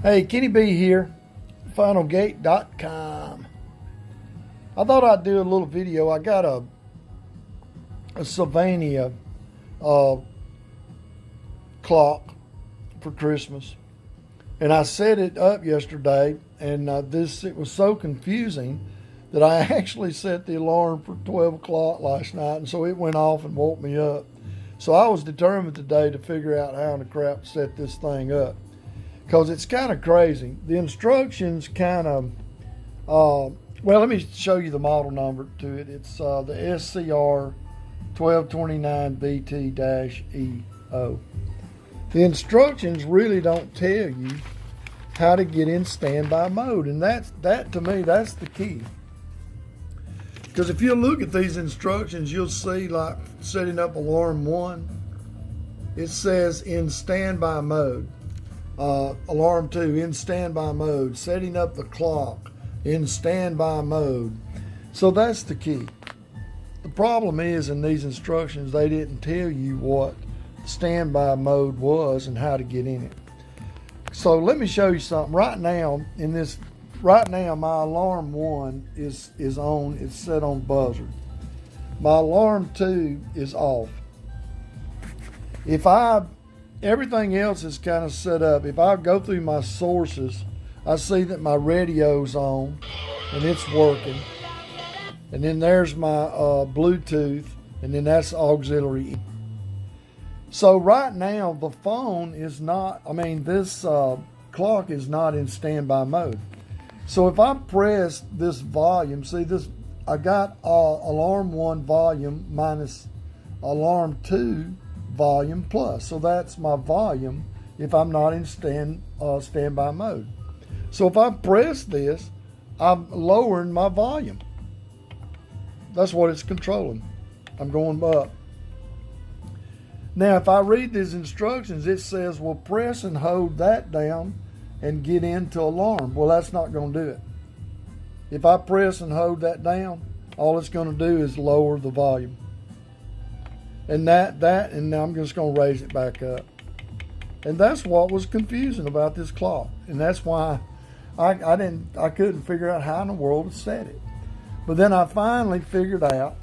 Hey, Kenny B here, finalgate.com. I thought I'd do a little video. I got a Sylvania clock for Christmas, and I set it up yesterday, and it was so confusing that I actually set the alarm for 12 o'clock last night, and so it went off and woke me up. So I was determined today to figure out how in the crap to set this thing up, because it's kind of crazy. The instructions kind of, well, let me show you the model number to it. It's the SCR1229BT-EO. The instructions really don't tell you how to get in standby mode, and that to me, that's the key. Because if you look at these instructions, you'll see, like setting up alarm 1, it says in standby mode. Alarm 2, in standby mode. Setting up the clock, in standby mode. So that's the key. The problem is, in these instructions, they didn't tell you what standby mode was and how to get in it. So let me show you something. Right now, my alarm 1 is on. It's set on buzzer. My alarm 2 is off. Everything else is kind of set up. If I go through my sources, I see that my radio's on and it's working. And then there's my Bluetooth, and then that's auxiliary. So right now the phone is not, this clock is not in standby mode. So if I press this volume, see this, I got alarm 1 volume minus alarm 2 volume plus. So that's my volume if I'm not in standby mode. So if I press this, I'm lowering my volume. That's what it's controlling. I'm going up. Now if I read these instructions, it says, well, press and hold that down and get into alarm. Well, that's not going to do it. If I press and hold that down, all it's going to do is lower the volume. And and now I'm just going to raise it back up. And that's what was confusing about this clock. And that's why I couldn't figure out how in the world to set it. But then I finally figured out.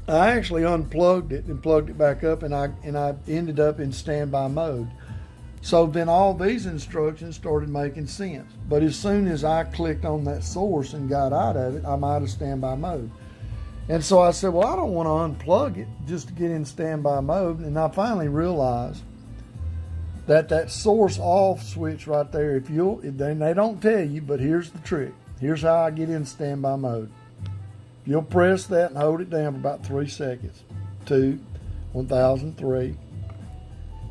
I actually unplugged it and plugged it back up, and I ended up in standby mode. So then all these instructions started making sense. But as soon as I clicked on that source and got out of it, I'm out of standby mode. And so I said, well, I don't want to unplug it just to get in standby mode. And I finally realized that source off switch right there, then they don't tell you, but here's the trick. Here's how I get in standby mode. You'll press that and hold it down for about 3 seconds. 2, 1003.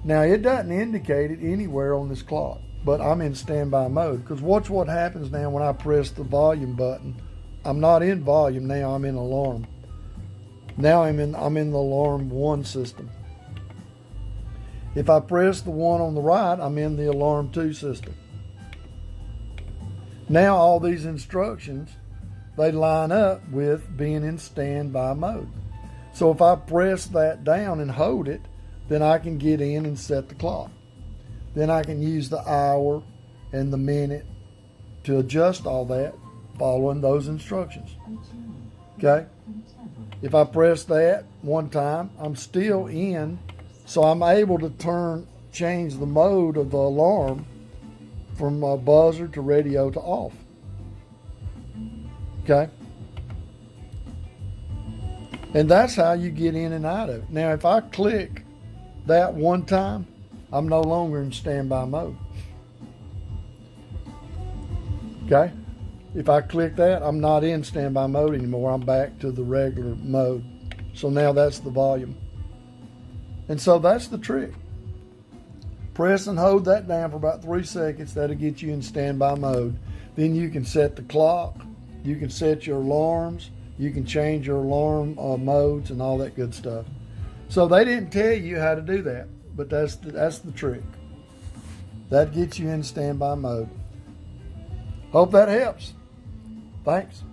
Now, it doesn't indicate it anywhere on this clock, but I'm in standby mode, because watch what happens now when I press the volume button. I'm not in volume now, I'm in alarm. Now I'm in the alarm 1 system. If I press the one on the right, I'm in the alarm 2 system. Now all these instructions, they line up with being in standby mode. So if I press that down and hold it, then I can get in and set the clock. Then I can use the hour and the minute to adjust all that following those instructions. Okay? If I press that one time, I'm still in, so I'm able to change the mode of the alarm from buzzer to radio to off. Okay? And that's how you get in and out of it. Now, if I click that one time, I'm no longer in standby mode. Okay? If I click that, I'm not in standby mode anymore. I'm back to the regular mode. So now that's the volume. And so that's the trick. Press and hold that down for about 3 seconds. That'll get you in standby mode. Then you can set the clock. You can set your alarms. You can change your alarm modes and all that good stuff. So they didn't tell you how to do that, but that's the trick. That gets you in standby mode. Hope that helps. Thanks.